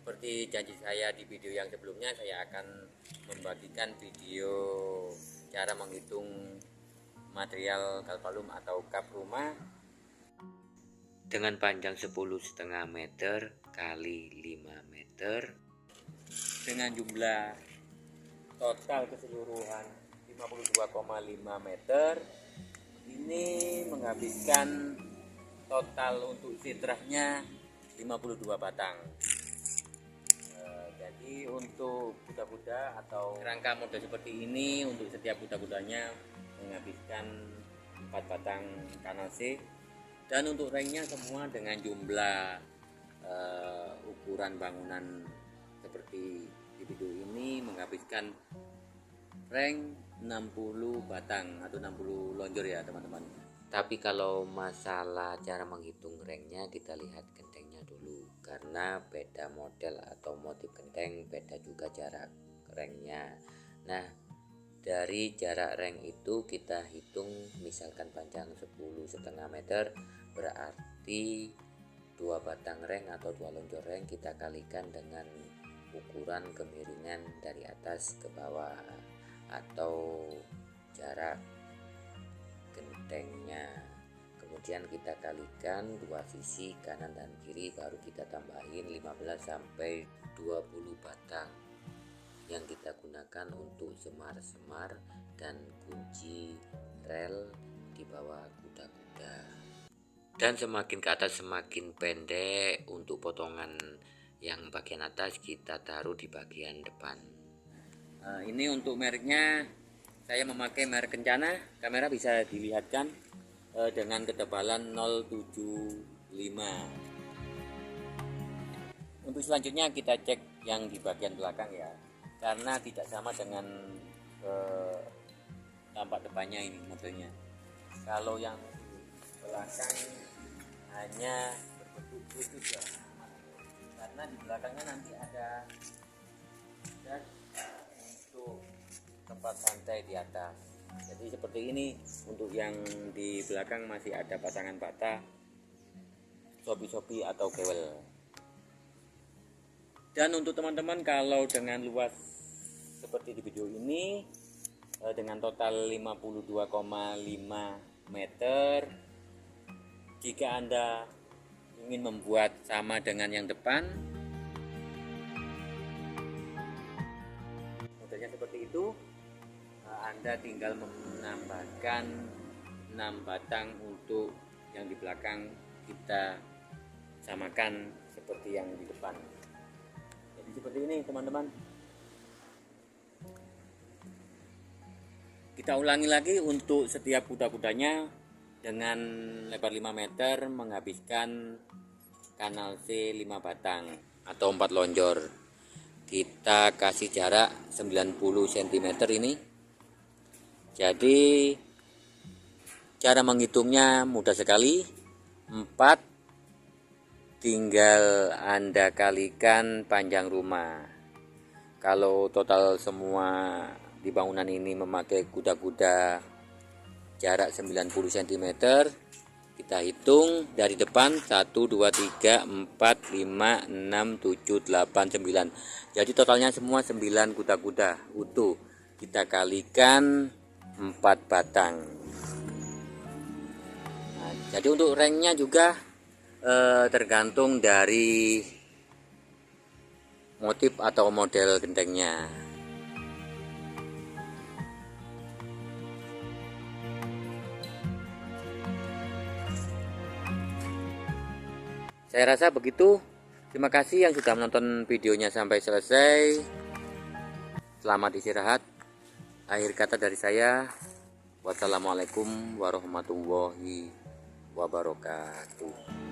Seperti janji saya di video yang sebelumnya, saya akan membagikan video cara menghitung material galvalum atau kap rumah dengan panjang 10,5 meter kali 5 meter dengan jumlah total keseluruhan 52,5 meter. Ini menghabiskan total untuk fitrahnya 52 batang. Jadi untuk kuda-kuda atau rangka model seperti ini, untuk setiap kuda-kudanya menghabiskan 4 batang kanal C. Dan untuk ringnya semua dengan jumlah ukuran bangunan seperti di video ini menghabiskan ring 60 batang atau 60 lonjor ya teman-teman. Tapi kalau masalah cara menghitung ringnya, kita lihat gentengnya dulu, karena beda model atau motif genteng, beda juga jarak ringnya. Nah, dari jarak ring itu kita hitung, misalkan panjang 10,5 meter, berarti 2 batang ring atau 2 lonjor ring kita kalikan dengan ukuran kemiringan dari atas ke bawah atau jarak gentengnya. Kemudian kita kalikan dua sisi kanan dan kiri, baru kita tambahin 15 sampai 20 batang yang kita gunakan untuk semar-semar dan kunci rel di bawah kuda-kuda. Dan semakin ke atas semakin pendek. Untuk potongan yang bagian atas kita taruh di bagian depan. Ini untuk mereknya, saya memakai merek Kencana. Kamera bisa dilihatkan dengan ketebalan 0,75. Untuk selanjutnya kita cek yang di bagian belakang ya, karena tidak sama dengan tampak depannya ini modelnya. Kalau yang di belakang hanya berbentuk khusus ya, karena di belakangnya nanti ada untuk tempat santai di atas. Jadi seperti ini. Untuk yang di belakang masih ada pasangan bata, sopi-sopi atau kewel. Dan untuk teman-teman, kalau dengan luas seperti di video ini dengan total 52,5 meter, jika Anda ingin membuat sama dengan yang depan, modelnya seperti itu, Anda tinggal menambahkan 6 batang untuk yang di belakang, kita samakan seperti yang di depan. Jadi seperti ini teman-teman. Kita ulangi lagi untuk setiap kuda-kudanya dengan lebar 5 meter menghabiskan kanal C 5 batang atau 4 lonjor. Kita kasih jarak 90 cm ini. Jadi cara menghitungnya mudah sekali. 4 tinggal Anda kalikan panjang rumah. Kalau total semua di bangunan ini memakai kuda-kuda jarak 90 cm, kita hitung dari depan 1, 2, 3, 4, 5, 6, 7, 8, 9. Jadi totalnya semua 9 kuda-kuda utuh. Kita kalikan 4 batang. Nah, jadi untuk ringnya juga tergantung dari motif atau model gentengnya. Saya rasa begitu. Terima kasih yang sudah menonton videonya sampai selesai. Selamat istirahat. Akhir kata dari saya, wassalamualaikum warahmatullahi wabarakatuh.